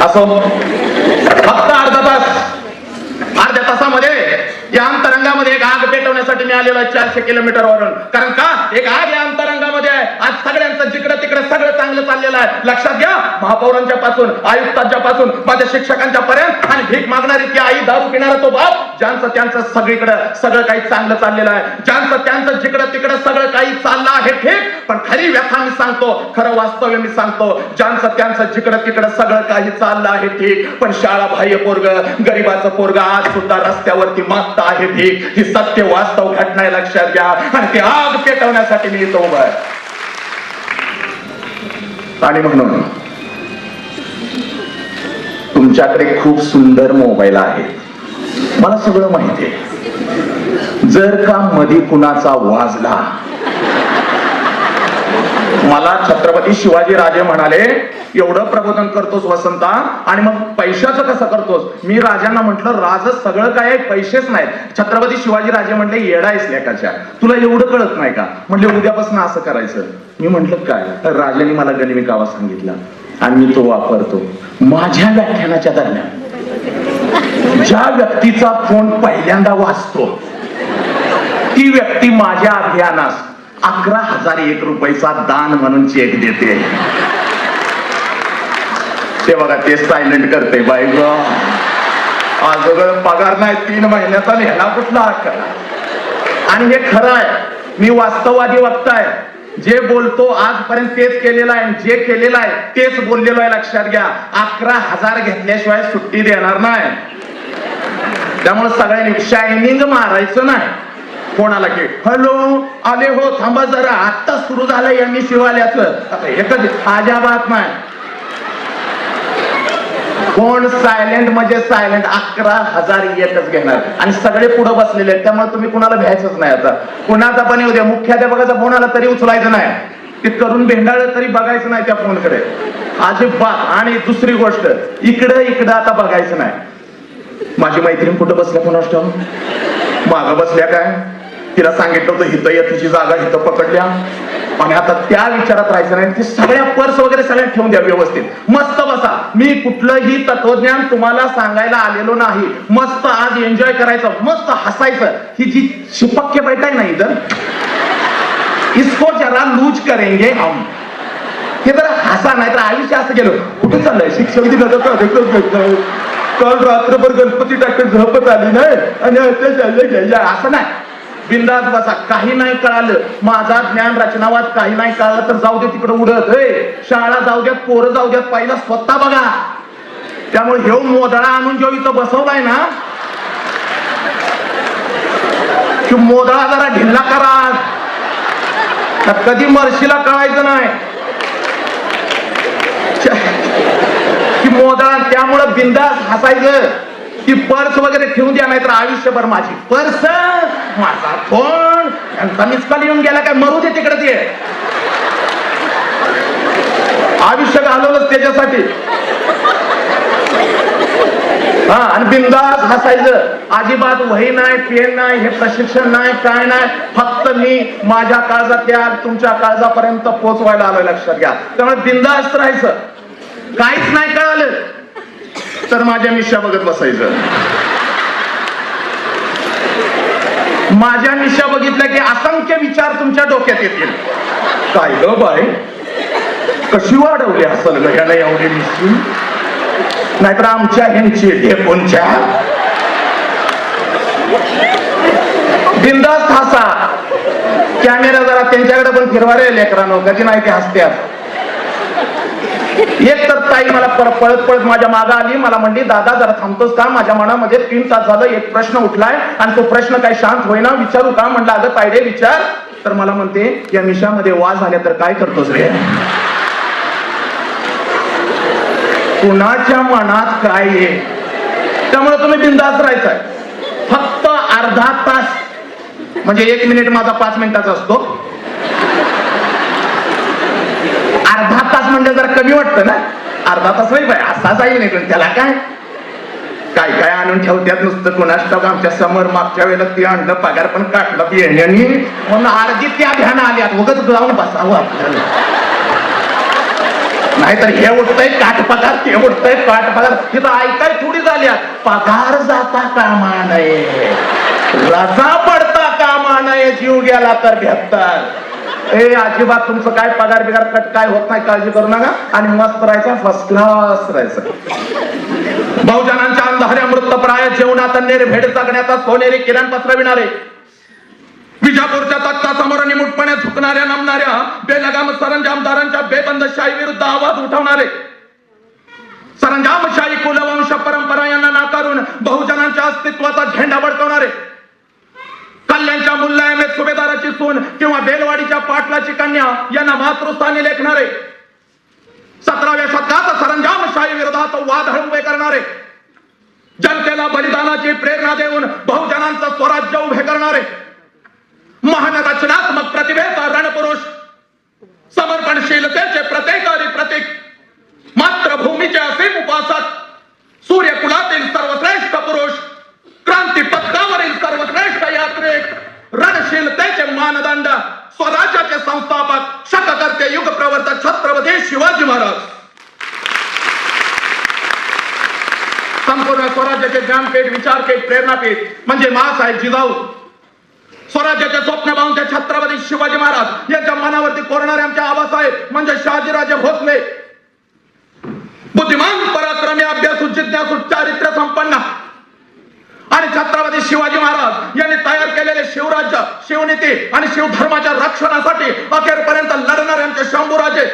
असो, फक्त अर्ध्या तासामध्ये या अंतरंगामध्ये एक आग पेटवण्यासाठी मी आलेलो आहे 400 किलोमीटरवरून. कारण का एक आग या अंतरंगामध्ये आहे. आज सगळ्यांचं जिकडं तिकडे सगळं चांगलं चाललेलं आहे. लक्षात घ्या, महापौरांच्या पासून आयुक्तांच्या पासून माझ्या शिक्षकांच्या पर्यंत आणि भीक मागणारी ती आई, दारू पिणारा तो बाप, ज्यांचं त्यांचं सगळीकडे सगळं काही चांगलं चाललेलं आहे, ज्यांचं त्यांचं जिकडं तिकडे सगळं काही चाललं आहे ठीक. पण खरी व्यथा मी सांगतो, खरं वास्तव्य मी सांगतो, ज्यांचं त्यांचं जिकडं तिकडे सगळं काही चाललं आहे ठीक, पण शाळा बाह्य पोरग, गरीबाचं पोरग आज सुद्धा रस्त्यावरती मागत आहे भीक. ही सत्य वास्तव घटना आहे, लक्षात घ्या. आणि ती आग पेटवण्यासाठी मी इथं उभा आहे. आणि म्हणून तुमच्याकडे खूप सुंदर मोबाईल आहे, मला सगळं माहिती आहे. जर का मध्ये कुणाचा वाजला, मला छत्रपती शिवाजी राजे म्हणाले, एवढं प्रबोधन करतोस वसंता आणि मग पैशाचं कसं करतोस? मी राजांना म्हटलं, राज सगळं काय आहे, पैसेच नाहीत. छत्रपती शिवाजी राजे म्हटले, येडायस लेकाच्या, तुला एवढं कळत नाही का? म्हटले उद्यापासून असं करायचं. मी म्हटलं काय? राजांनी मला गनिमी कावा सांगितला आणि मी तो वापरतो. माझ्या व्याख्यानाच्या दरम्यान ज्या व्यक्तीचा फोन पहिल्यांदा वाजतो ती व्यक्ती माझ्या अभियानास 11,001 रुपयाचा दान म्हणून चेक देते. ते बघा, ते सायलेंट करते बाई ग. अजून पगार नाही 3 महिन्याचा, ह्याला कुठला हक्क? आणि हे खरं आहे, मी वास्तववादी वक्ता आहे. जे बोलतो आजपर्यंत तेच केलेलं आहे, जे केलेलं आहे तेच बोललेलो आहे. लक्षात घ्या, 11,000 घेतल्याशिवाय सुट्टी देणार नाही. त्यामुळे सगळ्यांनी शायनिंग मारायचं नाही. कोणाला की हॅलो आले हो, थांबा जरा, आत्ता सुरू झालं यांनी शिवाल्याचं. आता एकच अजाबात नाही. कोण सायलेंट म्हणजे सायलेंट. 11,001च घेणार आणि सगळे पुढे बसलेले आहेत. त्यामुळे तुम्ही कुणाला भ्यायचंच नाही. आता कुणाचा पण येऊ द्या, मुख्याध्यापकाचा फोन आला तरी उचलायचं नाही. ते करून भेंडाळलं तरी बघायचं नाही त्या फोनकडे अजिबात. आणि दुसरी गोष्ट, इकडं आता बघायचं नाही. माझी मैत्रीण कुठं बसल्या कोणास ठाऊक, मागं बसल्या काय, तिला सांगितलं होतं हिथं ये, तुझी जागा हिथं पकडल्या. आणि आता त्या विचारात राहायचं नाही. ते सगळ्या पर्स वगैरे सगळ्या ठेवून द्या व्यवस्थित. मस्त बसा. मी कुठलंही तत्वज्ञान तुम्हाला सांगायला आलेलो नाही. मस्त आज एन्जॉय करायचं, मस्त हसायचं. ही जी शिपक्य बैठक नाही तर इसको जरा लूज करेंगे हम. हे जरा हसा, नाही तर आयुष्य असं गेलो. कुठे चाललंय? शिक्षक दिनाचा काल रात्रभर गणपती टाकत झोपत आली नाही आणि असं नाही. बिंदास बसा. काही नाही कळालं, माझा ज्ञान रचनावाद काही नाही कळालं तर जाऊ दे तिकडे उडत. शाळा जाऊ द्यात, पोरं जाऊ द्यात, पहिला स्वतः बघा. त्यामुळे हे मोदळा आणून जेव्हा इथं बसवलाय ना, की मोदळा जरा ढिल्ला करा, कधी मर्शीला कळायचं नाही की मोदळा. त्यामुळं बिंदास हसायचं. ती पर्स वगैरे ठेवून द्या, नाही तर आयुष्यभर माझी पर्स, माझा फोन, यांचा मिस कॉल येऊन गेला काय, मरू दे तिकडे. ते आयुष्य घालवलंच त्याच्यासाठी. हा, आणि बिंदास हसायचं. अजिबात वही नाही, पेन नाही, हे प्रशिक्षण नाही, काय नाही. फक्त मी माझ्या काळजात त्याग तुमच्या काळजापर्यंत पोहोचवायला आलोय. लक्षात घ्या. त्यामुळे बिंदास राहायचं. काहीच नाही कळालं तर माझ्या मिशा बघत बसायचं. माझ्या मिशा बघितल्या की असंख्य विचार तुमच्या डोक्यात येतील. काय ग बाई, कशी वाढवली असल ग ह्याला एवढी मिशी, नाहीतर आमच्या ह्यांची ढेपूनच्या. बिंदास हसा. कॅमेरा जरा त्यांच्याकडे पण फिरवा रे लेकरांनो, कधी नाही ते हसत्यात. एक तर ताई मला पळत पळत माझ्या मागे आली. मला म्हणली, दादा जरा थांबतोस का? माझ्या मनामध्ये 3 तास झालं एक प्रश्न उठलाय आणि तो प्रश्न काही शांत होईना, विचारू का? म्हणलं अगं तायडे विचार. तर मला म्हणते, या मिशामध्ये वाज झाल्या तर काय करतोस रे? कुणाच्या मनात काय आहे? त्यामुळे तुम्ही बिंदास राहायचंय. फक्त अर्धा तास, म्हणजे 1 मिनिट माझा 5 मिनिटाचा असतो. अर्धा तास म्हणजे जरा कमी वाटतं ना. अर्धा तास नाही बाई, असा जाईल नाही. पण त्याला काय काय काय आणून ठेवत्यात नुसतं कोणाच ठाऊक. आमच्या समोर मागच्या वेळेला ती आणलं, पगार पण काढला ती येण्यानी, म्हणून अर्धी त्या ध्यान आल्यात. उगाच जाऊन बसावं आपल्याला. नाहीतर हे उठतंय काट पगार, ते उठतंय काट पगार. तिथं ऐकाय थोडी झाल्या. पगार जाता कामा नये, रजा पडता कामा नये, जीव गेला तर 72. अजिबात तुमचं काय पगार बिगार कट काय होत नाही, काळजी करू नका. आणि मस्त राहायचं, फर्स्ट क्लास राहायचं. बहुजनांच्या अंधाऱ्या मृतप्राय जेवणात निर्भेड जगण्याचा सोनेरी किरण पसरविणारे, विजापूरच्या तख्तासमोर निमुटपणे झुकणाऱ्या नमणाऱ्या बेलगाम सरंजामदारांच्या बेबंदशाही विरुद्ध आवाज उठवणारे, सरंजामशाही कुलवंश परंपरा यांना नाकारून बहुजनांच्या अस्तित्वाचा झेंडा बडकवणारे, कल्याणच्या मुल्लायमेत सुभेदाराची सून किंवा बेलवाडीच्या पाटलाची कन्या यांना मातृस्थानी लेखणारे, 17व्या शतकात सरंजामशाही विरोधात वादळ उभे करणारे, जनतेला बलिदानाची प्रेरणा देऊन बहुजनांचं स्वराज्य उभे करणारे, महान रचनात्मक प्रतिभेचा रणपुरुष, समर्पणशीलतेचे प्रत्येकारी प्रतीक, मातृभूमीचे असीम उपासक, सूर्यकुलातील सर्वश्रेष्ठ पुरुष, क्रांती पथकावरील सर्वश्रेष्ठ यात्रिक, रणशीलतेचे मानदंड, स्वराज्याचे संस्थापक, शककर्ते, युग प्रवर्तक छत्रपती शिवाजी महाराज. संपूर्ण स्वराज्याचे ज्ञानपीठ, विचारपीठ, प्रेरणापीठ म्हणजे माँसाहेब जिजाऊ. स्वराज्याचे स्वप्न पाहून ते छत्रपती शिवाजी महाराज यांच्या मनावरती कोरणारे आमचे आबासाहेब म्हणजे शहाजीराजे भोसले. बुद्धिमान, पराक्रमी, अभ्यासू, जिज्ञासू, चारित्र्य संपन्न आणि छत्रपती शिवाजी महाराज यांनी तयार केलेले शिवराज्य, शिवनीती आणि शिवधर्माच्या रक्षणासाठी अखेरपर्यंत लढणारे आमचे शंभूराजे.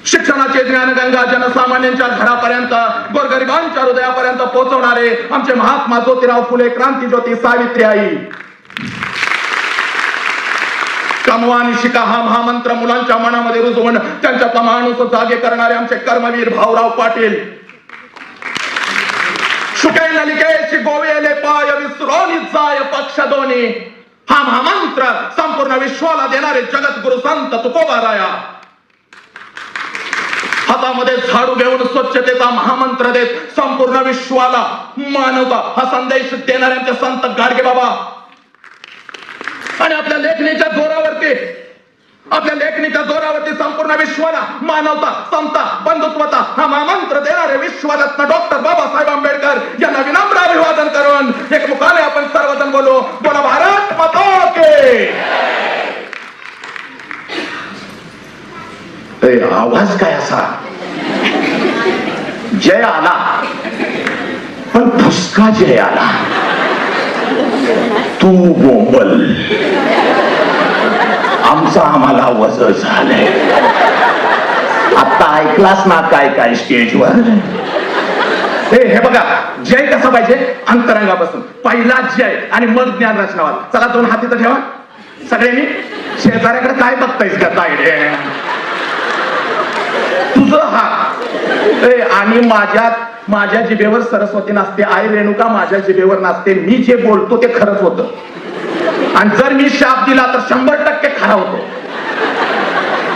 शिक्षणाचे ज्ञानगंगा जनसामान्यांच्या घरापर्यंत, गोरगरिबांच्या हृदयापर्यंत पोहोचवणारे आमचे महात्मा ज्योतिराव फुले, क्रांतीज्योती सावित्रीबाई. कमवा आणि शिका हा महामंत्र मुलांच्या मनामध्ये रुजवून त्यांच्यातला माणूस जागे करणारे आमचे कर्मवीर भाऊराव पाटील. शुके नलिकेशी गोवेले पाय, विसरोनी जाय पक्ष दोन्ही हा महामंत्र संपूर्ण विश्वाला देणारे जगद्गुरु संत तुकोबाराया. हातामध्ये झाडू घेऊन स्वच्छतेचा महामंत्र देत संपूर्ण विश्वाला मानवता हा संदेश देणारे आमचे संत गाडगे बाबा. आणि आपल्या लेखणीच्या जोरावरती संपूर्ण विश्वाला मानवता, समता, बंधुत्वता हा महामंत्र देणारे विश्वरत्न डॉक्टर बाबासाहेब आंबेडकर यांना विनम्र अभिवादन करून एक मुखाने आपण सर्वजण बोलू, बोला भारत माता की. आवाज काय असा, जय आला पण फुसका जय आला. तू बोंबल, आमचा आम्हाला वज झालंय. आता ऐकलास ना काय काय स्टेजवर. हे बघा, जय कसा पाहिजे, अंतरंगापासून पहिला जय आणि मग ज्ञान रचनावाद. चला 2 हात इथं ठेवा सगळ्यांनी. शेजाऱ्याकडे काय बघतायस का तायडे, तुझं हात. आणि माझ्या जिभेवर सरस्वती नसते, आई रेणुका माझ्या जिभेवर नसते. मी जे बोलतो ते खरंच होतं. आणि जर मी शाप दिला तर 100% खरा होतो.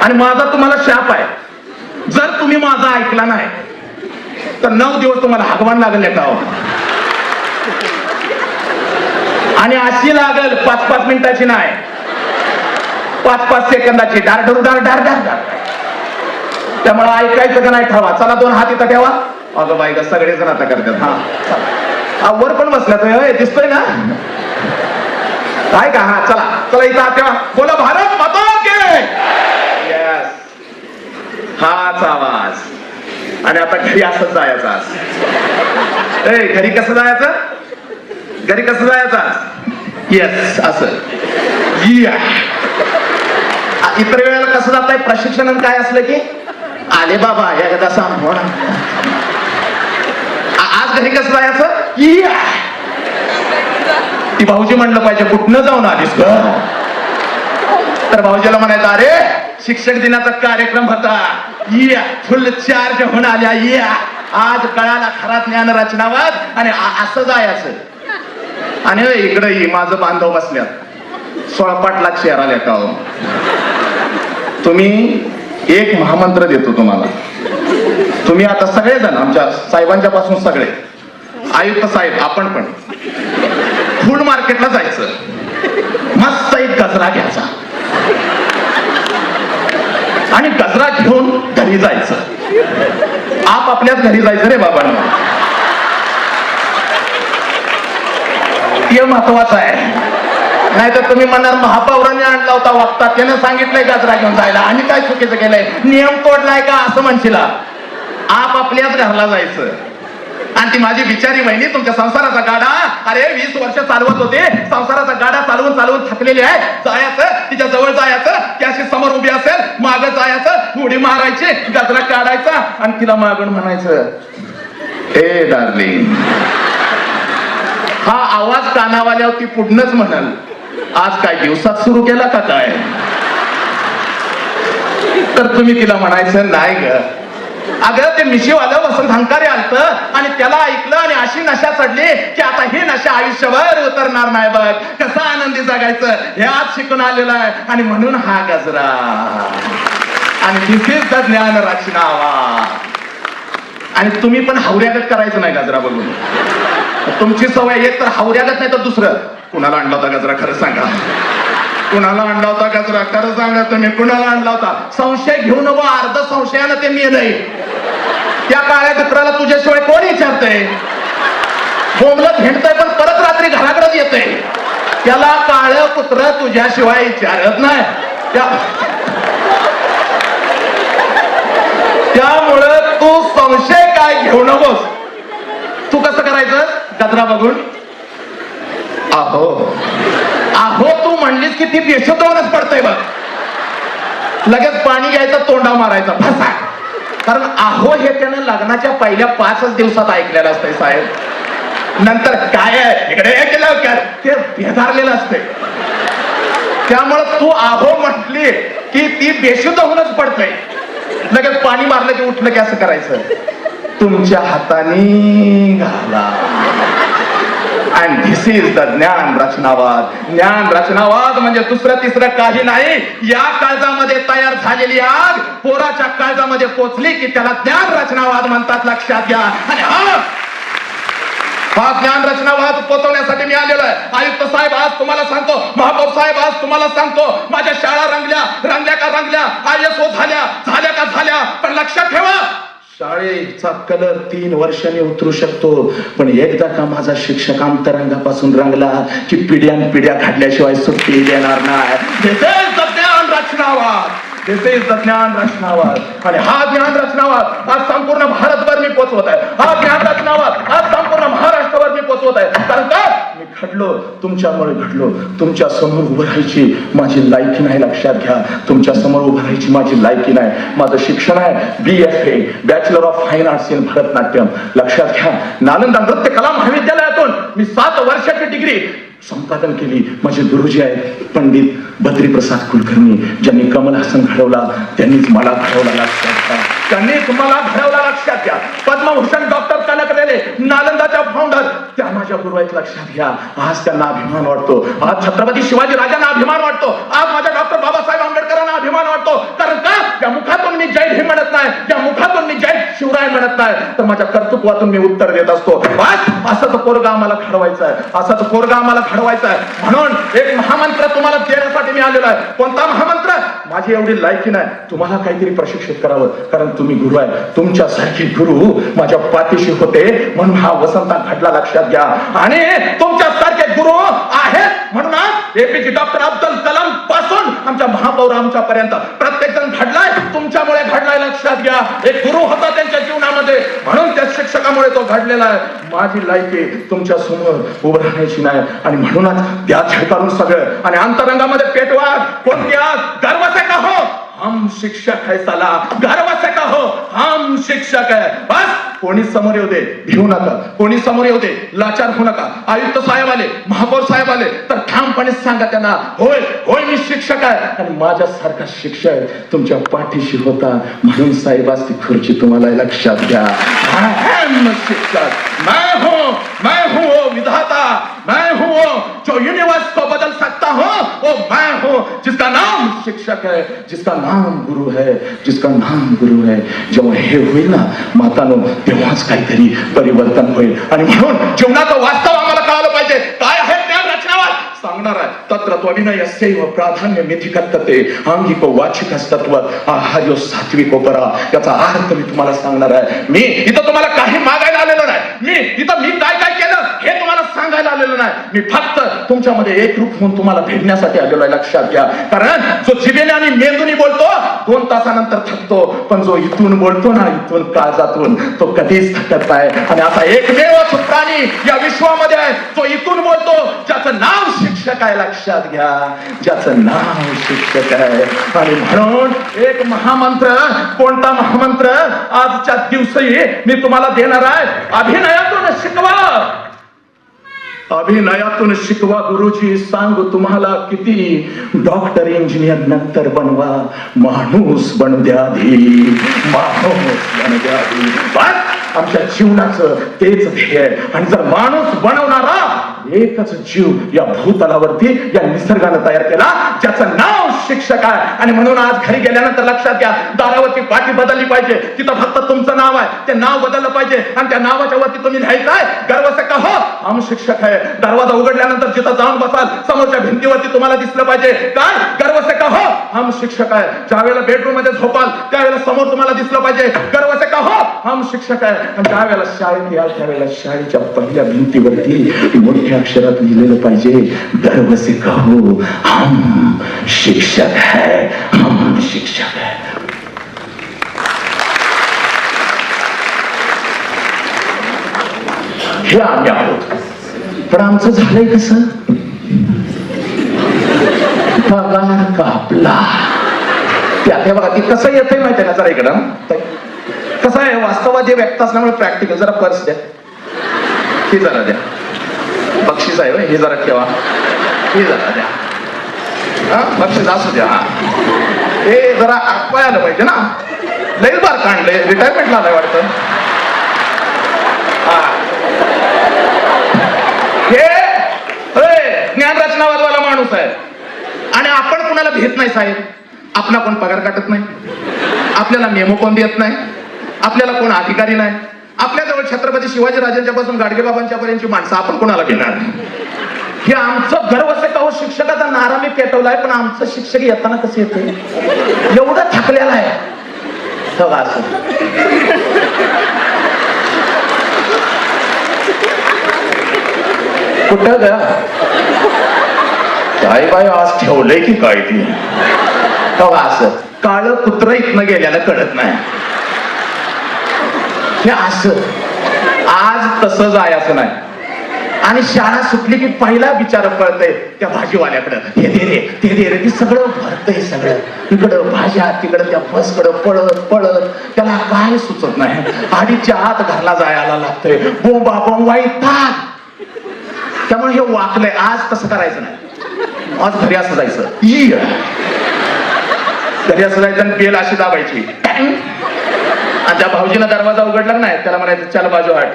आणि माझा तुम्हाला शाप आहे, जर तुम्ही माझा ऐकला नाही तर 9 दिवस तुम्हाला हागवान लागेल का. आणि अशी लागेल 5-5 मिनिटाची नाही, 5-5 सेकंदाची. डार डार डार डार. त्यामुळे ऐकायचं का नाही ठरवा. चला 2 हात इथं ठेवा. अगं बाई ग, सगळेजण आता करतात. हा वर पण बसला तो, दिसतोय ना काय का. हा चला चला इथं हात ठेवा, बोला भारत माता की. यस, हाच आवाज. आणि आता घरी असं जायचं. घरी कसं जायचं, घरी कसं जायचं. येस, असं. इतर वेळेला कसं जात आहे, प्रशिक्षण काय असलं की आले बाबा एकदा सांग. आज घरी कसं जायचं, ती भाऊजी म्हणलं पाहिजे कुठनं जाऊन आलीस ग. तर भाऊजीला म्हणायचं, अरे शिक्षक दिनाचा कार्यक्रम होता, फुल चार्ज होऊन आल्या. आज कळाला खरा ज्ञान रचनावाद. आणि असं जायचं. आणि इकडे माझं बांधव बसल्यात 16 पाटलात शेअर आल्या का. तुम्ही एक महामंत्र देतो तुम्हाला. तुम्ही आता सगळेजण आमच्या साहेबांच्या पासून सगळे आयुक्त साहेब, आपण पण फूड मार्केटला जायचं, मस्त एक गजरा घ्यायचा. आणि गजरा घेऊन घरी जायचं. आपापल्याच घरी जायचं रे बाबांना. हे महत्वाचं आहे. नाहीतर तुम्ही म्हणणार महापौरांनी आणला होता वक्ता, त्यानं सांगितलंय गजरा घेऊन जायला, आणि काय चुकीचं केलंय, नियम तोडलाय का असं म्हणशीला. आपापल्याच घरला जायचं. आणि ती माझी बिचारी वहिनी तुमच्या संसाराचा गाडा, अरे 20 वर्ष चालवत होते, संसाराचा गाडा चालवून चालवून थकलेली आहे. जायचं, तिच्या जवळ जायचं, त्याशी समोर उभी असेल, मागं जायचं, उडी मारायची, गजरा काढायचा आणि तिला मागून म्हणायचं, ए डार्लिंग. हा आवाज कानावाल्यावर ती पुढनच म्हणाल, आज काय दिवसात सुरू केला का काय. तर तुम्ही तिला म्हणायचं, नाही ग, अगं ते मिशीवालं वसंत हंकारे आलत आणि त्याला ऐकलं आणि अशी नशा चढली की आता ही नशा आयुष्यभर उतरणार नाही बघ. कसं आनंदी जगायचं हे आज शिकून आलेलं आहे. आणि म्हणून हा गजरा. आणि दिस ज्ञान रचनावा. आणि तुम्ही पण हावऱ्यागत करायचं नाही गजरा बघून. तुमची सवय एक तर हावऱ्यागत, नाही तर दुसरं. कुणाला आणला होता गजरा खरं सांगा. कुणाला आणला होता गजरा खरं सांगा तुम्ही. कुणाला आणला होता. संशय घेऊ नको, अर्ध संशयानं ते मेलंय. त्या काळ्या कुत्राला तुझ्याशिवाय कोण विचारतंय. बोंबलत हिंडतंय पण परत रात्री घराकडेच येतंय. त्याला काळं कुत्र तुझ्याशिवाय विचारत नाही. त्यामुळं तू संशय काय घेऊ नकोस. तू कसं करायचं गजरा बघून, आहो आहो तू म्हणलीस की ती बेशुद्धच पडतंय बघ. लगेच पाणी घ्यायचं, तोंडा मारायचा फसा. कारण आहो हे त्यानं लग्नाच्या पहिल्या 5 दिवसात ऐकलेलं असतंय साहेब. नंतर काय आहे इकडे हे केलं काय ते बेधारलेलं असतंय. त्यामुळं तू आहो म्हटली की ती बेशुद्ध होऊनच पडतंय. लगेच पाणी मारलं की उठलं की असं करायचं, तुमच्या हाताने घाला. And this is the ज्ञान रचनावाद. ज्ञान रचनावाद म्हणजे दुसरं तिसरं काही नाही. या काळजामध्ये तयार झालेली आग पोराच्या काळजामध्ये पोचली की त्याला ज्ञान रचनावाद म्हणतात. लक्षात घ्या. आणि हा ज्ञान रचनावाद पोचवण्यासाठी मी आलेलो आहे. आयुक्त साहेब आज तुम्हाला सांगतो, महापौर साहेब आज तुम्हाला सांगतो, माझ्या शाळा रंगल्या का रंगल्या, ISO झाल्या का झाल्या, पण लक्षात ठेवा शाळेचा कलर 3 वर्षांनी उतरू शकतो, पण एकदा का माझा शिक्षक अंतरंगापासून रंगला की पिढ्यान पिढ्या घडल्याशिवाय सुट्टी देणार नाही. This is the ज्ञान रचनावाद. This is the ज्ञान रचनावाद. आणि हा ज्ञान रचनावाद आज संपूर्ण भारतभर मी पोचवत आहे. हा ज्ञान रचनावाद आज संपूर्ण महाराष्ट्रभर मी पोचवत आहे. कारण का मी घडलो, तुमच्यामुळे घडलो. तुमच्या समोर उभं राहायची माझी लायकी नाही. लक्षात घ्या. तुमच्या समोर उभं राहायची माझी लायकी नाही. माझं शिक्षण आहे BFA, bachelor of fine arts in Bharatanatyam. लक्षात घ्या. नालंदा नृत्य कला महाविद्यालयातून मी 7 वर्षाची डिग्री संपादन केली. माझे गुरुजी आहेत पंडित बद्रीप्रसाद कुलकर्णी, ज्यांनी कमल हसन घडवला त्यांनीच मला घडवला. लक्षात घ्या. त्यांनीच मला घडवला. लक्षात घ्या. पद्मभूषण डॉक्टर कनक रेले नालंदाच्या फाउंडर त्या माझ्या गुरु आहेत. लक्षात घ्या. आज त्यांना अभिमान वाटतो. आज छत्रपती शिवाजी राजांना अभिमान वाटतो. आज माझ्या डॉक्टर बाबासाहेब आंबेडकरांना अभिमान वाटतो. कारण का त्या मुखातून मी जय भीम म्हणत नाही, त्या मुखातून मी जय शिवराय म्हणत नाही, तर माझ्या कर्तृत्वातून मी उत्तर देत असतो. असंच पोरगा आम्हाला घडवायचं आहे. असंच पोरगा आम्हाला घडवायचं आहे. म्हणून एक महामंत्र तुम्हाला देण्यासाठी मी आलेलो आहे. कोणता महामंत्र. माझी एवढी लायकी नाही, तुम्हाला काहीतरी प्रशिक्षित करावं. कारण तुम्ही गुरु आहे. तुमच्यासारखे गुरु माझ्या पाठीशी होते म्हणून हा वसंत घडला. लक्षात घ्या. आणि तुमच्यासारखे गुरु आहेत म्हणून APJ डॉक्टर अब्दुल कलाम पासून आमच्या महापौर आमच्यापर्यंत प्रत्येक जण घडलाय. तुमच्यामुळे घडलाय. लक्षात घ्या. एक गुरु होता त्यांच्या जीवनामध्ये म्हणून त्या शिक्षकामुळे तो घडलेला आहे. माझी लायकी तुमच्या समोर उभं राहण्याची नाही. आणि म्हणूनच त्या झळकारून सगळं. आणि अंतरंगामध्ये पेटवा. कोणती आग. गर्व से कहो हम शिक्षक है साला. गर्व से कहो हम शिक्षक है. बस कोणी समोर येऊ दे, भिवू नका. कोणी समोर येऊ दे, लाचार होऊ नका. आयुक्त साहेब आले, महापौर साहेब आले तर ठामपणे सांगा त्यांना, होय होय मी शिक्षक आहे आणि माझ्यासारखा शिक्षक तुमच्या पाठीशी होता म्हणून साहेब आज ती खुर्ची तुम्हाला. लक्षात घ्या. शिक्षक मैं हूं वो विधाता. मैं हूं वो जो यूनिवर्स को बदल सकता हूं. वो मैं हूं जिसका नाम शिक्षक है, जिसका नाम गुरु है, जिसका नाम गुरु है. जेव्हा हे होईल ना मातानो, तेव्हाच काहीतरी परिवर्तन होईल. आणि म्हणून जीवनाचं वास्तव आम्हाला कळालं पाहिजे. काय आहे ज्ञान रचनावाद. सांगणार आहे, तत्र त्वविनयस्यैव प्राधान्य मिथिकत्तते आंगिको वाचिकस्तत्व आहार्यो सात्विको परा. याचा अर्थ मी तुम्हाला सांगणार आहे. मी इथं तुम्हाला काही मागायला आलेलो नाही. मी काय काय केलं हे तुम्हाला सांगायला आलेलो नाही. मी फक्त तुमच्यामध्ये एकरूप होऊन तुम्हाला भेटण्यासाठी आलेलो आहे. लक्षात घ्या. कारण जो जिभेने आणि मेंदूने बोलतो 2 तासानंतर थकतो, पण जो इथून बोलतो ना, इथून काळजातून, तो कधीच थकत नाही. आणि असा एकमेव प्राणी या विश्वामध्ये आहे जो इथून बोलतो, ज्याचं नाव शिक्षक आहे. लक्षात घ्या, ज्याचं नाव शिक्षक आहे. आणि म्हणून एक महामंत्र, कोणता महामंत्र आजच्या दिवशी मी तुम्हाला देणार आहे. अभिनयातून शिकवा, अभिनयातून शिकवा. गुरुजी सांगू तुम्हाला किती, डॉक्टर इंजिनियर नंतर बनवा, माणूस बनू द्या आधी, माणूस बनू द्या आधी. बस आमच्या जीवनाचं तेच ध्येय आहे. आणि जर माणूस बनवणारा एकच जीव या भूतलावरती या निसर्गानं तयार केला, ज्याचं नाव शिक्षक आहे. आणि म्हणून आज घरी गेल्यानंतर लक्षात घ्या, दारावरती पाटी बदलली पाहिजे. तिथं फक्त तुमचं नाव आहे, ते नाव बदललं पाहिजे. आणि त्या नावाच्या वरती तुम्ही लिहायचं आहे, गर्व से कहो हम शिक्षक आहे. दरवाजा उघडल्यानंतर जिथं जाऊन बसाल, समोरच्या भिंतीवरती तुम्हाला दिसलं पाहिजे, काय, गर्व से कहो हम शिक्षक आहे. ज्यावेळेला बेडरूम मध्ये झोपाल त्यावेळेला समोर तुम्हाला दिसलं पाहिजे, गर्व से कहो हम शिक्षक आहे. आणि ज्या वेळेला शाळेत याल त्यावेळेला शाळेच्या पहिल्या भिंतीवरती मोठ्या अक्षरात लिहिलेलं पाहिजे, गर्व से कहो हम शिक्षक है, हम शिक्षक है. हे आम्ही आहोत. पण आमचं झालंय कसं, पगार कापला. त्या बघा ती कसं येतंय माहिती ना, जरा इकडं कसं आहे, वास्तवादी व्यक्त असल्यामुळे प्रॅक्टिकल. जरा पर्स द्या, ही जरा द्या, बक्षीस आहे हे जरा ठेवा, ही जरा द्या. हा बक्षीस असू द्या. हे जरा आठवाय आलं पाहिजे ना, लई बार काढलंय, रिटायरमेंटला आलाय वाटतं. हा हे ज्ञान रचनावादवाला माणूस आहे. आणि आपण कुणाला भेट नाही साहेब. आपला कोण पगार काटत नाही, आपल्याला मेमो कोण देत नाही, आपल्याला कोण अधिकारी नाही. आपल्याजवळ छत्रपती शिवाजी राजांच्या पासून गाडगेबाबांच्या पर्यंतची माणसं, आपण कोणाला घेणार. हे आमचं गर्व से कहो शिक्षकाचा नारा मी पेटवलाय. पण आमचं शिक्षक येताना कसं येते, एवढं थकलेलं आहे. कुठं ग काय बाय आज ठेवलंय की काय ती, असं काळ कुत्र इथनं गेल्याला कळत नाही. हे असं आज तसं जायचं नाही. आणि शाळा सुटली की पहिला विचार कळतंय त्या भाजीवाल्याकडं, हे दे रे ते दे रे. ती सगळं भरतंय, सगळं इकडं भाज्या, तिकडं त्या बसकडं पळत पळत. त्याला काय सुचत नाही. आडीच्या आत घरला जायला लागतंय, बोंबा बोंबा येतात. त्यामुळे हे वाकलंय. आज तसं करायचं नाही. आज घरी असं जायचं, घरी असं जायचं आणि बेल अशी दाबायची. आणि त्या भाऊजीनं दरवाजा उघडला नाही, त्याला म्हणायचं चल बाजू हट,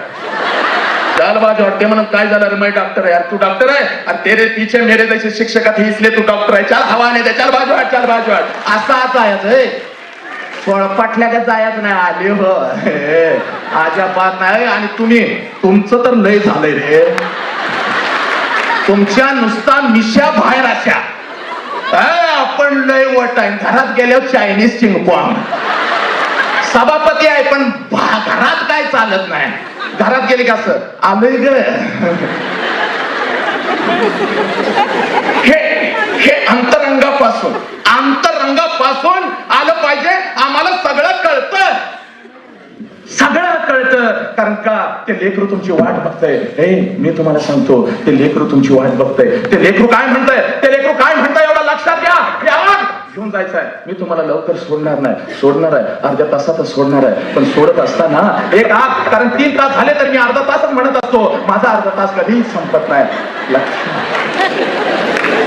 चल बाजू हट. ते म्हणत काय झालं रे, मैं डॉक्टर आहे. यार तू डॉक्टर आहे, आणि तेरे पीछे मेरे जैसे शिक्षकात इसलिए तू डॉक्टर आहे. चल हवा नाही दे, चल बाजू हट, चल बाजू हट. असा जायचं पटल्या का जायचं नाही. आले हो अजिबात नाही. आणि तुमचं तर लय झालंय रे. तुमच्या नुसता मिशा बाहेर अशा, आपण लय वट आहे. घरात गेल्यावर चायनीज चिंगपॉंग. सभापती आहे पण घरात काय चालत नाही. घरात गेले का असं आलोय ग. हे अंतरंगापासून आलं पाहिजे. आम्हाला सगळं कळतं, सगळं कळतं. कारण का ते लेकरू तुमची वाट बघतंय. मी तुम्हाला सांगतो, ते लेकरू तुमची वाट बघतंय. ते लेकरू काय म्हणतंय, एवढं लक्षात घ्या. घेऊन जायचं आहे. मी तुम्हाला लवकर सोडणार नाही, सोडणार आहे अर्ध्या तासातच सोडणार आहे. पण सोडत असताना एक आग, कारण 3 तास झाले तर मी अर्धा तासच म्हणत असतो. माझा अर्धा तास कधीही संपत नाही.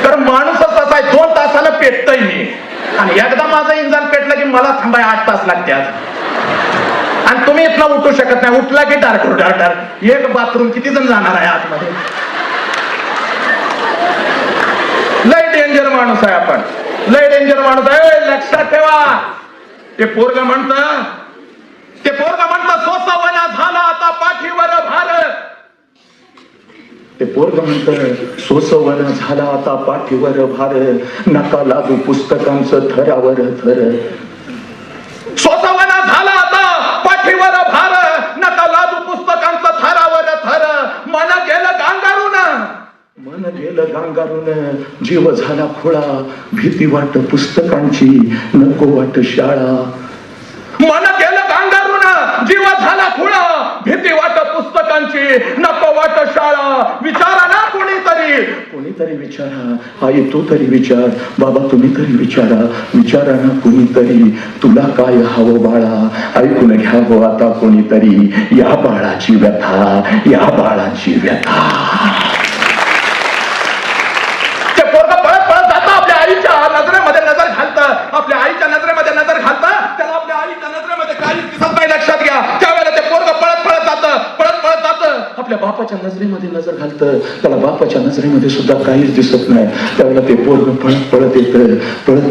तर माणूसच तसा आहे, 2 तासाला पेटतय मी. आणि एकदा माझं इंजन पेटलं की मला थांबाय 8 तास लागतात. आणि तुम्ही इथनं उठू शकत नाही. उठला की डार. एक बाथरूम किती जण जाणार आहे आतमध्ये. लय डेंजर माणूस आहे आपण, लय डेंजर माणूस आहे. लक्षात ठेवा. ते पोरग म्हणत सोसावना झाला आता पाठीवर भार. ते पोरग म्हणत सोसवन झाला आता पाठीवर भार, नका लादू पुस्तकांचं थरावर थर. सोसवन झाला आता पाठीवर भार, नका लादू पुस्तकांचं थरावर थर. मन गेलं गांगारून, जीव झाला खुळा, भीती वाट पुस्तकांची, नको वाट शाळा. मन गेलं गांगारून, जीव झाला खुळा, भीती वाट पुस्तकांची, नको वाट शाळा. विचारा ना कोणीतरी विचारा, आई तू तरी विचार, बाबा तुम्ही तरी विचारा ना कोणीतरी, तुला काय हवं बाळा, ऐकून घ्यावं आता कोणीतरी, या बाळाची व्यथा. आपल्या आईच्या नजरेमध्ये नजर घालता, त्याला आपल्या आईच्या नजरेमध्ये काही दिसत नाही. लक्षात घ्या, त्यावेळेला ते पोरग पळत जात आपल्या बापाच्या नजरेमध्ये नजर घालतं, त्याला बापाच्या नजरेमध्ये सुद्धा काहीच दिसत नाही. त्यावेळेला ते पोरग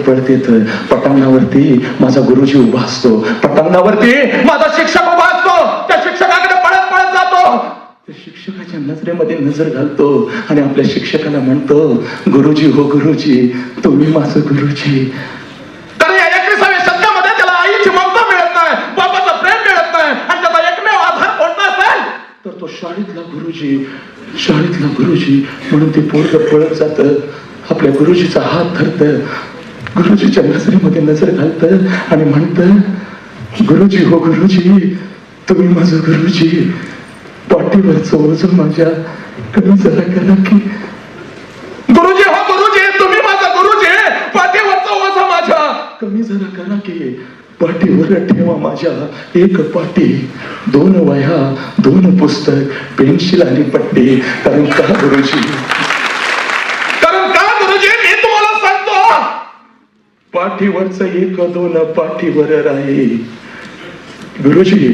पळत येत पटांगणावरती माझा गुरुजी उभा असतो, पटांगणावरती माझा शिक्षक उभा असतो. त्या शिक्षकाकडे पळत जातो, शिक्षकाच्या नजरेमध्ये नजर घालतो आणि आपल्या शिक्षकाला म्हणतो, गुरुजी हो गुरुजी, तुम्ही माझं गुरुजी. तर या 21व्या शतकामध्ये त्याला आईची ममता मिळत नाही, बाबाचं प्रेम मिळत नाही, आणि त्याचा एकमेव आधार कोणता असेल तर तो शाळेतला गुरुजी. म्हणून ते पोरग पळत जात, आपल्या गुरुजीचा हात धरत, गुरुजीच्या नजरेमध्ये नजर घालत आणि म्हणत, गुरुजी हो गुरुजी, तुम्ही माझं गुरुजी, पाठीवरचं ओझं माझ्या कमी जरा करा की. गुरुजी हो गुरुजी, तुम्ही माझा गुरुजी, पाठीवरचं ओझं माझ्या कमी जरा करा की. पाठीवर ठेवा माझ्या एक पाटी, 2 वह्या, 2 पुस्तक, पेन्सिल आणि पट्टी. कारण का गुरुजी मी तुम्हाला सांगतो, पाठीवरचं 1-2 पाठीवर राही. गुरुजी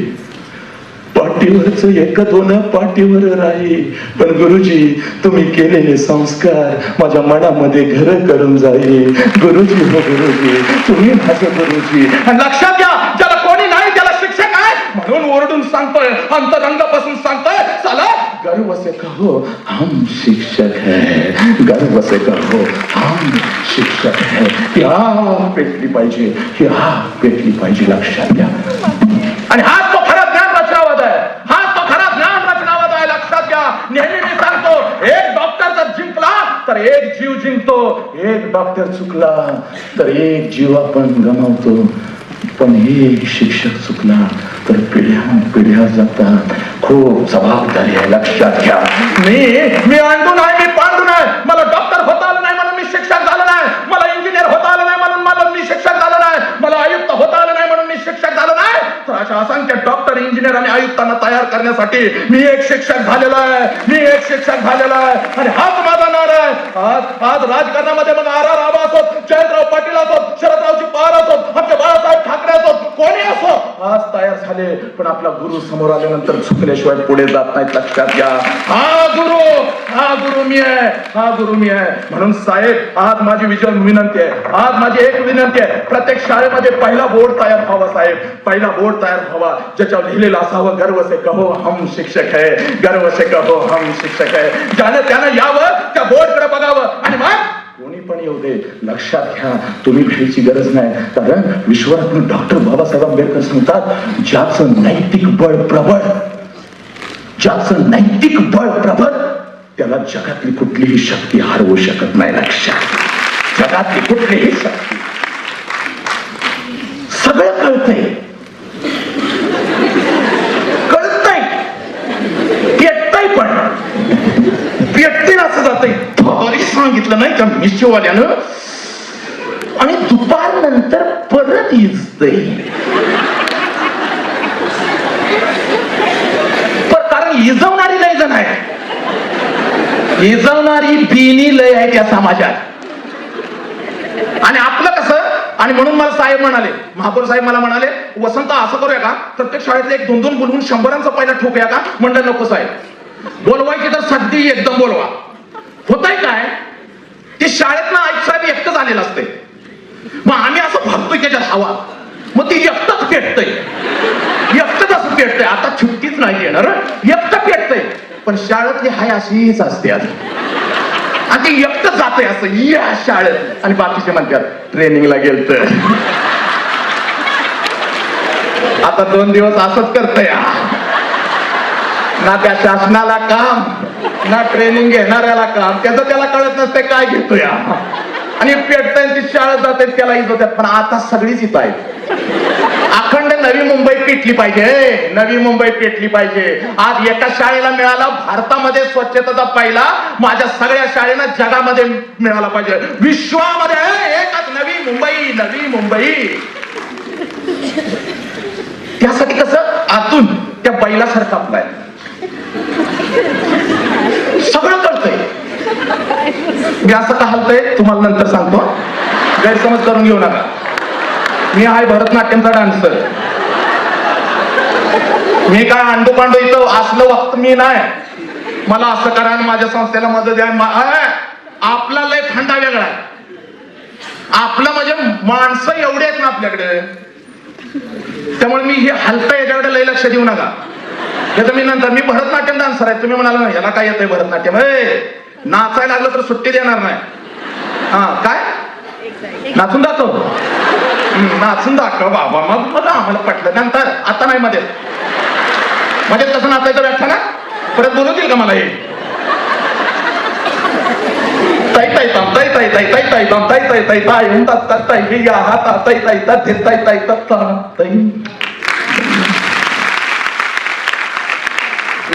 पाठीवरचं 1-2 पाठीवर राही, पण गुरुजी तुम्ही केलेले संस्कार माझ्या मनामध्ये घर करून जाईल. गुरुजी हो गुरुजी, तुम्ही माझं गुरुजी. आणि लक्षात घ्या, ज्याला कोणी नाही त्याला शिक्षक आहे म्हणून ओरडून सांगतोय, अंतरंगापासून सांगतोय, चला गर्व से कहो हम शिक्षक है, गर्व से कहो हम शिक्षक है. ही आग पेटली पाहिजे, लक्षात घ्या. आणि हाच तो खरा ज्ञान रचनावाद आहे, लक्षात घ्या. नेहमी मी सांगतो, एक डॉक्टर जर जिंकला तर एक जीव जिंकतो, एक डॉक्टर चुकला तर एक जीव आपण गमावतो, पण एक शिक्षक चुकला तर पिढ्या जातात. खूप जबाबदारी आहे, लक्षात घ्या. मी अंडू नाही, मी पांडू नाही. मला डॉक्टर होता आलं नाही म्हणून मी शिक्षक झालो नाही, मला इंजिनियर होता आलं नाही म्हणून मी शिक्षक झालो नाही, मला आयुक्त होता आलं नाही म्हणून मी शिक्षक झालो नाही. तर अशा असंख्य डॉक्टर, इंजिनियर आणि आयुक्तांना तयार करण्यासाठी मी एक शिक्षक झालेलो आहे. आणि हाच माझा नारा आहे. आज राजकारणामध्ये मग R.R. राभा असोत, जयंतराव पाटील असोत, शरदरावजी पवार असोत, आमचे बाळासाहेब ठाकरे असोत, कोणी असो, आज तयार झाले, पण आपला गुरु समोर आल्यानंतर झुकल्याशिवाय पुढे जात नाहीत. लक्षात घ्या, हा गुरु मी आहे. म्हणून साहेब, आज माझी विनंती आहे, प्रत्येक शाळेमध्ये पहिला बोर्ड तयार व्हावा साहेब, ज्याच्यावर लिहिलेलं असावं, गर्व से कहो हम शिक्षक है, ज्याने त्यानं यावं, त्या बोर्डकडे बघावं आणि मग कोणी पण येऊ दे. लक्षात घ्या, तुम्ही भ्यायची गरज नाही, कारण विश्वरत्न डॉक्टर बाबासाहेब आंबेडकर सांगतात, ज्याचं नैतिक बळ प्रबळ त्याला जगातली कुठलीही शक्ती हरवू शकत नाही. लक्षात, जगातली कुठलीही शक्ती, सगळं कळतंय, पेटतंय असं जातंय. तरी सांगितलं नाही का मिशोवाल्यानं, आणि दुपार नंतर परत इजतंय. कारण इजवणारी लय जण आहे, इजवणारी बिनी लय आहे त्या समाजात. आणि आपलं कसं, आणि म्हणून मला साहेब म्हणाले, महापौर साहेब मला म्हणाले, वसंत असं करूया का, प्रत्येक शाळेतले 1-2 बोलवून 100 पहिला ठोकूया का. म्हणलं नको साहेब, बोलवायची तर सगळी एकदम बोलवा. होतंय काय, ते शाळेतनं आईक साहेब एकटं झालेलं असते, मग आम्ही असं भागतोय त्याच्यात हवा, मग ती एकटंच पेटतंय. आता छुट्टीच नाही येणार, एकटं पेटतंय. पण शाळेतली हाय अशीच असते आणि ते एकटं जाते असं या शाळेत आणि बाकीचे म्हणतात ट्रेनिंगला गेलत. आता 2 दिवस असंच करतोय. ना त्या शासनाला काम ना ट्रेनिंग घेणाऱ्याला काम, त्याचं त्याला कळत नसते काय घेतोय आणि पेटताय ती शाळेत जाते त्याला इथं. पण आता सगळीच इथं आहेत. अखंड नवी मुंबई पेटली पाहिजे, नवी मुंबई पेटली पाहिजे. आज एका शाळेला मिळाला भारतामध्ये स्वच्छतेचा पहिला, माझ्या सगळ्या शाळेला जगामध्ये मिळाला पाहिजे, विश्वामध्ये एकच नवी मुंबई, नवी मुंबई. त्यासाठी कसं आतून त्या बैलासारखं आपलाय सगळं कळतंय. मी असं का हलतंय तुम्हाला नंतर सांगतो, गैरसमज करून घेऊ नका. मी आहे भरतनाट्यमचा डान्सर. मी काय अंडू पांडू इथं असलं वक्त मी नाही. मला असं करा आणि माझ्या संस्थेला मदत द्या. आपला लय फंडा वेगळा आहे. आपलं म्हणजे माणसं एवढे आहेत ना आपल्याकडे, त्यामुळे मी हे हलतं याच्याकडे लय लक्ष देऊ नका. याचं मी नंतर, मी भरतनाट्यम डान्सर आहे. तुम्ही म्हणाला ना याला काय येतंय भरतनाट्यम, नाचायला लागलं तर सुट्टी देणार नाही. हा काय नाचून दाखव, नाचून दाखव बाबा. मग बघा आम्हाला पटलं. नंतर आता नाही मध्ये कसं नाचायचं व्याख्या ना परत बोलवतील का मला हे. ताई ताई ताई ताई ताई ताई ताई ताई ताई ताई ताई ताई ताई ताई मी या हात ताई ताई ताई ताई ताई ताई.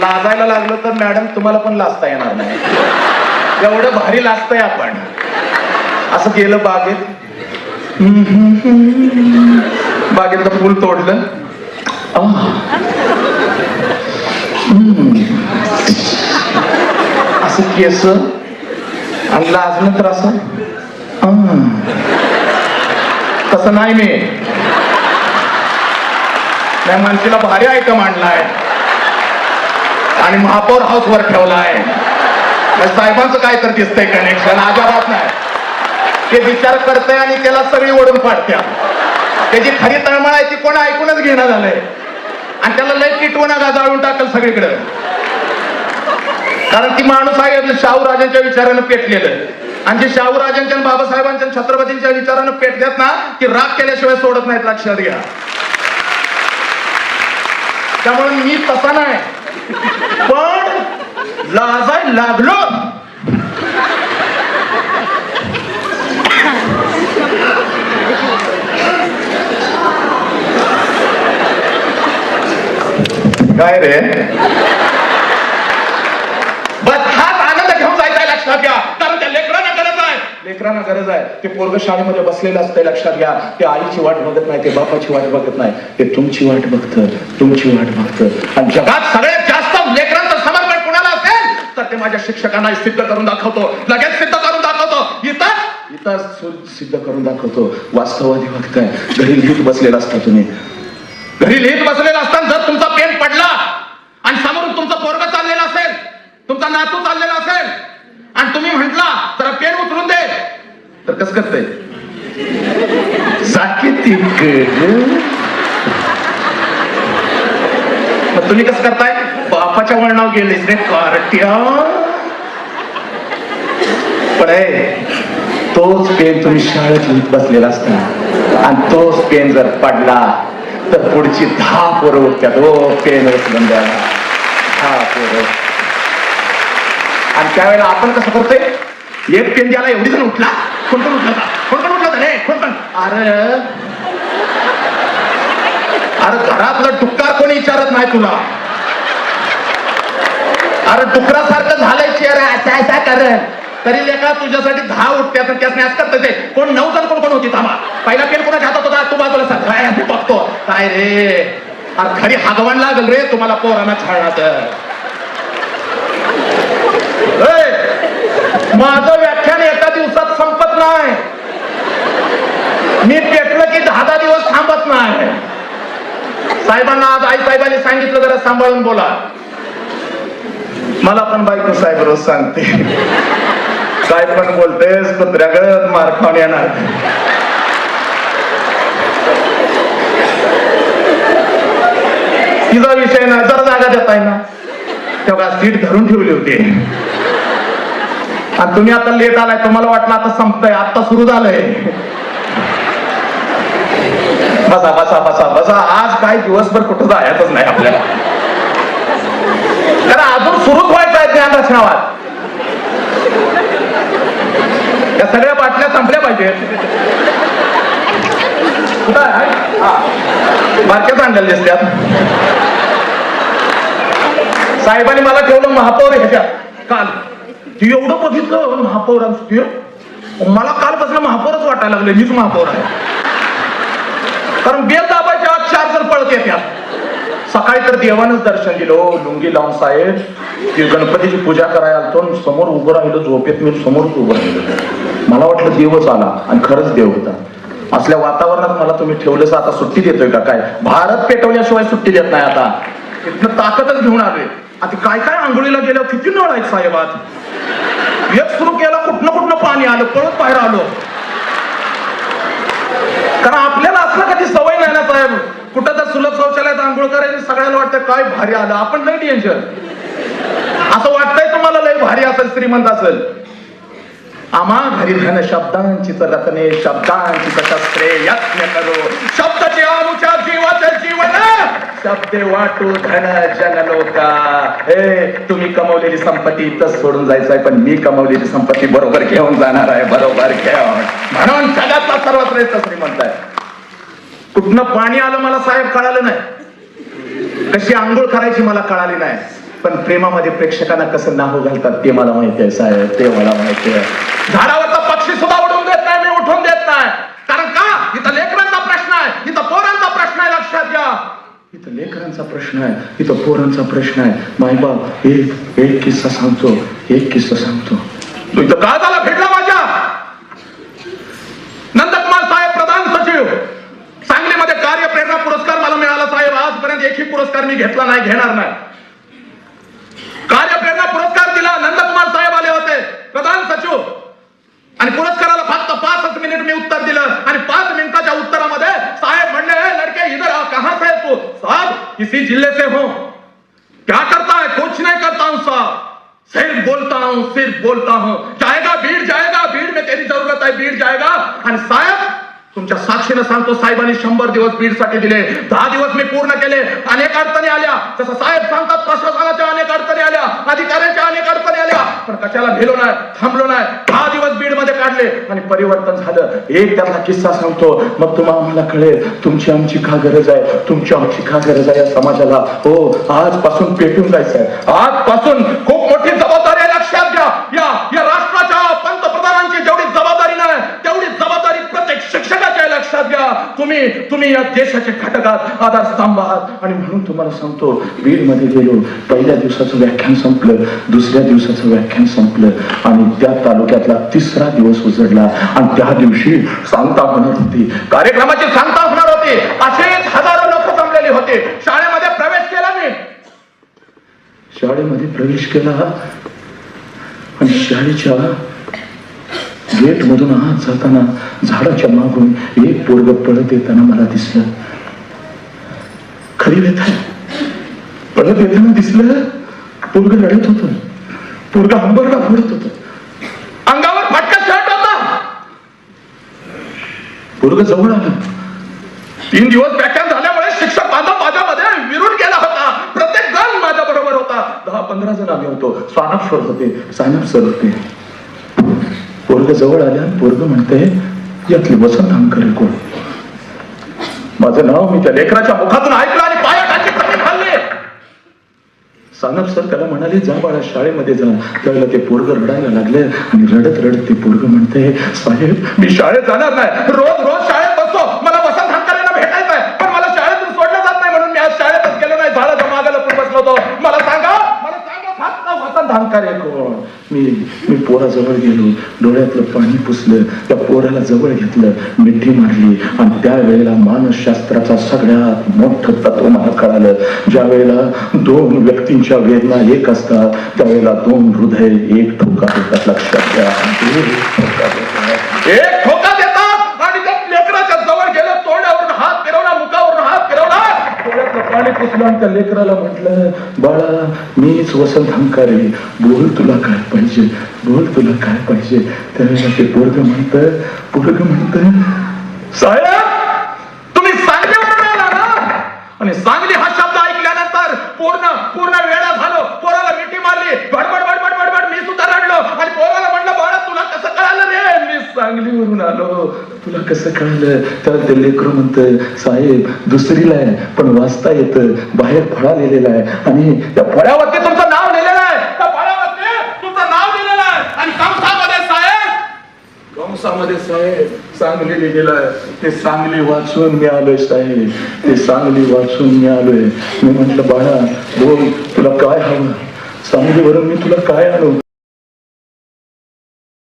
लाजायला लागलं तर मॅडम तुम्हाला पण लाजता येणार नाही. एवढं भारी लाजतंय आपण. असं गेलं बागेत, बागेतलं फुल तोडलं, असं केस आणि लाजलं तर असं तसं नाही. मी नाही माणसीला भारी आयटम आणलाय आणि महापौर हाऊस वर ठेवलाय. साहेबांचं काय तर दिसतंय कनेक्शन, अजिबात नाही. ते विचार करतंय आणि त्याला सगळी ओढून पाडत्या. त्याची खरी तळमळ आहे ती कोण ऐकूनच घेणं झालंय आणि त्याला लय किटवून जाळून टाकल सगळीकडे. कारण ती माणूस आहे शाहू राजांच्या विचारानं पेटलेलं, आणि जे शाहू राजांच्या बाबासाहेबांच्या छत्रपतींच्या विचारानं पेटल्यात ना ती राग केल्याशिवाय सोडत नाहीत, लक्षात घ्या. त्यामुळे मी तसा नाही, पण लाजाय लागलो. काय रे बस हाच आनंद घेऊन जायचा, लक्षात घ्या. कारण त्या लेकरांना गरज आहे, लेकरांना गरज आहे. ते पोरग शाळेमध्ये बसलेलं असतंय, लक्षात घ्या. ते आईची वाट बघत नाही, ते बापाची वाट बघत नाही, ते तुमची वाट बघतं, तुमची वाट बघतं. आणि जगात सगळ्यात जास्त लेकरांचं समर्पण कुणाला असेल तर ते माझ्या शिक्षकांना सिद्ध करून दाखवतो, लगेच सिद्ध करून दाखवतो, इथं सिद्ध करून दाखवतो. वास्तववादी भक्त आहे. घरी लिहित बसलेला असता तुम्ही, घरी लिहित बसलेला असताना जर तुमचा पेन पडला आणि समोरून तुमचं पोरग चाललेला असेल, तुमचा नातू चाललेला असेल आणि तुम्ही म्हटला जरा पेन उचलून दे, तर कसं करतंय? मग तुम्ही कसं करताय? बापाच्या वळणावर गेलेस रे कारट्या. पण तोच पेन तुम्ही शाळेत लिहित बसलेला असता आणि तोच पेन जर पडला तर पुढची 10 पोरं उठतात. हो पेन उचलून द्या, 10 पोरं. आणि त्यावेळेला आपण कसं करतोय? एक पेन द्यायला एवढी जण उठला, कोण उठला होता, कोण उठला रे, कोण. अरे घरातलं डुक्कर कोणी विचारत नाही तुला. अरे डुकरासारखं झालंय चेहरा, असा कर तरी लेखा तुझ्यासाठी 10 उठत्यात. त्यासने आज करत ते कोण 9 जण कोण होती. थांबा, पहिला पेन कोणाच्या हातात होता? तू बाजूला सांग. काय बघतो काय रे? अरे खरी हागवण लागल रे तुम्हाला पोरांना छळणार. माझं व्याख्यान एका दिवसात संपत नाही. मी पेटलं की 10 दिवस थांबत नाही. साहेबांना आज आई साहेबांनी सांगितलं जरा सांभाळून बोला. मला पण बायको साहेब रोज सांगते, काय पण बोलतेस कुत्र्यागत मार खाऊन येणार. तिचा विषय ना, जरा जागा देताय ना. तेव्हा सीट धरून ठेवली होती. आणि तुम्ही आता लेट आलाय, तुम्हाला वाटलं आता संपतंय, आता सुरू झालंय. बसा बसा बसा बसा. आज काय दिवसभर कुठं जायचंच नाही आपल्याला, कारण अजून सुरूच व्हायचं आहे ज्ञान रचनावाद. या सगळ्या बाटल्या संपल्या पाहिजेत. मार्केट आणलेले असतात. साहेबांनी मला ठेवलं महापौर ह्याच्यात काल. ती एवढं बघितलं महापौरांचं, मला कालपासून महापौरच वाटायला लागले, मीच महापौर आहे. कारण बेल दाबायच्या आत 4 जण पळत येतात. सकाळी तर देवानंच दर्शन दिलं, लुंगी लावून साहेब. ती गणपतीची पूजा करायला आलतो, समोर उभं राहिलो, झोपेत मी समोरच उभं राहिलो. मला वाटलं देवच आला, आणि खरंच देव होता. असल्या वातावरणात मला तुम्ही ठेवलं, आता सुट्टी देतोय का काय? भारत पेटवल्याशिवाय सुट्टी देत नाही. आता इथनं ताकदच घेऊन आलोय. आता काय काय आंघोळीला गेलं, किती नळ आहेत साहेबात. एक सुरू केला, कुठनं पाणी आलं, पळत बाहेर आलो. कारण आपल्याला असलं कधी सवय नाही ना साहेब. कुठं तर सुलभ शौचालयात आंघोळ करायची, सगळ्याला वाटतं काय भारी आलं, आपण लय टेन्शन. असं वाटतंय तुम्हाला लय भारी असेल, श्रीमंत असेल. आम्हा घरी धन शब्दांची रत्ने, शब्दांची शस्त्रे यत्न करो. शब्दाचे आमुच्या जीवाचे जीवन, शब्दे वाटू धन जन लोका. हे तुम्ही कमवलेली संपत्ती इथंच सोडून जायचं आहे, पण मी कमवलेली संपत्ती बरोबर घेऊन जाणार आहे, बरोबर घेऊन. म्हणून जगातला सर्वश्रेष्ठ श्रीमंत आहे. कुठनं पाणी आलं मला साहेब कळालं नाही, कशी आंघोळ करायची मला कळाली नाही, पण प्रेमामध्ये प्रेक्षकांना कसं नाव घालतात ते मला माहिती आहे साहेब, ते मला माहिती आहे. झाडावरचा पक्षी सुद्धा उडून देत नाही, मी उठून देत नाही. कारण का? इथं लेकरांचा प्रश्न आहे, इथं पोरांचा प्रश्न आहे. लक्षात घ्या, इथं लेकरांचा प्रश्न आहे, इथं पोरांचा प्रश्न आहे. मायबाप एक किस्सा सांगतो, एक किस्सा सांगतो. तू इथं का झाला भेटला माझ्या? नंदकुमार साहेब प्रधान सचिव, सांगलीमध्ये कार्य प्रेरणा पुरस्कार मला मिळाला साहेब. आजपर्यंत एकही पुरस्कार मी घेतला नाही, घेणार नाही. कार्य प्रेरणा पुरस्कार दिला, नंदकुमार साहेब आले होते, प्रधान सचिव. आणि पुरस्काराला फक्त 5 मिनिट मी उत्तर दिलं, आणि 5 मिनिटाच्या उत्तरामध्ये साहेब म्हणले, लड़के इधर आ, कहां से तू? साहब इसी जिले से हूं. क्या करता है? कुछ नहीं करता हूं साहब, सिर्फ बोलता हूं. जाएगा भीड़ में तेरी जरूरत है, भीड़ जाएगा. आणि साहेब तुमच्या साक्षीने सांगतो, साहेबांनी 100 दिवस बीडसाठी दिले. 10 दिवस मी पूर्ण केले. अनेक अडचणी आल्या, जसं साहेब सांगतात, प्रशासनाच्या अनेक अडचणी आल्या, अधिकाऱ्यांच्या अनेक अडचणी आल्या, पण कशाला भेलो नाही, थांबलो नाही. 10 दिवस बीड मध्ये काढले आणि परिवर्तन झालं. एक त्यातला किस्सा सांगतो, मग तुम्हाला आम्हाला कळेल तुमची आमची का गरज आहे, तुमची आमची का गरज आहे या समाजाला. हो, आजपासून पेटून जायचं आहे. आजपासून खूप मोठी जबाबदारी आहे, लक्षात घ्या. या राष्ट्राच्या पंतप्रधानांची जेवढी जबाबदारी नाही, तेवढी जबाबदारी प्रत्येक शिक्षकाची आहे. लक्षात घ्या, तुम्ही या देशाचे घटक आहात, आधारस्तंभ आहात. आणि म्हणून तुम्हाला सांगतो, बीड मध्ये गेलो, पहिल्या दिवसाचं व्याख्यान संपलं, दुसऱ्या दिवसाचं व्याख्यान संपलं, आणि त्या तालुक्यातला 3रा दिवस उजडला. आणि त्या दिवशी सांगता होणार होती, कार्यक्रमाची सांगता होणार होती. असेच हजारो लोक जमलेले होते. शाळेमध्ये प्रवेश केला मी, शाळेमध्ये प्रवेश केला, आणि शाळेच्या गेट मधून आत जाताना झाडाच्या मागून एक पोरग पळत येताना मला दिसलं. खरी व्यथा, पळत येताना दिसलं. पोरग रडत होत, पोरग हंबरडा फोडत होत, अंगावर फाटका शर्ट होता. पोरग जवळ आलं. 3 दिवस व्याख्यान झाल्यामुळे शिक्षक बांधव माझ्यामध्ये विरून गेला होता. प्रत्येक जण माझ्या बरोबर होता. 10-15 जण आम्ही होतो. सानप सर होते. पोरग जवळ आल्या, पोरग म्हणते, यातली वसंत अंकर कोण? माझं नाव मी त्या लेकराच्या मुखातून ऐकलं आणि पायाखाली जमीन खाल्ली. सानप सर त्याला म्हणाले, जा बाळा शाळेमध्ये जा. त्यावेळेला ते पोरग रडायला लागले, आणि रडत रडत ते पोरग म्हणते, साहेब मी शाळेत जाणार नाही. रोज शाळेत बसतो, मला वसंत अंकरांना भेटायचं आहे, पण मला शाळेतून सोडलं जात नाही, म्हणून मी आज शाळेतच गेलो नाही. झाडाच्या मागायला पण बसलो होतो. मला सांगा फक्त वसंत अंकर कोण? मी पोराजवळ गेलो, डोळ्यातलं पाणी पुसलं, त्या पोराला जवळ घेतलं, मिठी मारली, आणि त्यावेळेला मानसशास्त्राचा सगळ्यात मोठं तत्व मला कळालं. ज्या वेळेला 2 व्यक्तींच्या वेदना एक असतात, त्यावेळेला 2 हृदय एक ठोका देतात. लक्षात घ्या, एक ठोका देतात. आणि त्या लेकराच्या जवळ गेलं, तोंडावरून हात फिरवला, मुखावरून हात फिरवला, डोळ्यातलं पाणी पुसलो आणि त्या लेकराला म्हटलं, बाळा मीच वसंत हंकारे, बोल तुला काय पाहिजे, बोल तुला काय पाहिजे. त्यावेळेला ते पोरग म्हणत साहेब तुम्ही सांगलीवरून आला ना. आणि सांगली हा शब्द ऐकल्यानंतर पूर्ण वेळा झालो. पोराला मिठी मारली, बडबड बडबड बडबड. मी सुद्धा रडलो आणि पोराला म्हणलं, बाळा तुला कसं कळालं रे? मी सांगलीवरून आलो. तुला कसं कळलं? तर ते लेकरू म्हणत, साहेब दुसरीला आहे पण वाचता येतं, बाहेर फळा लिहिलेला आहे आणि त्या फळ्यावरती तुमचं नाव लिहिलेलं आहे, त्या फळ्यावरती तुमचं नाव लिहिलेलं आहे आणि कंसामध्ये साहेब सांगली लिहिलेलं आहे. ते सांगली वाचून मी आलोय साहेब, ते सांगली वाचून मी आलोय. मी म्हटलं, बाळा बोल तुला काय हवं, सांगलीवरून मी तुला काय आणू?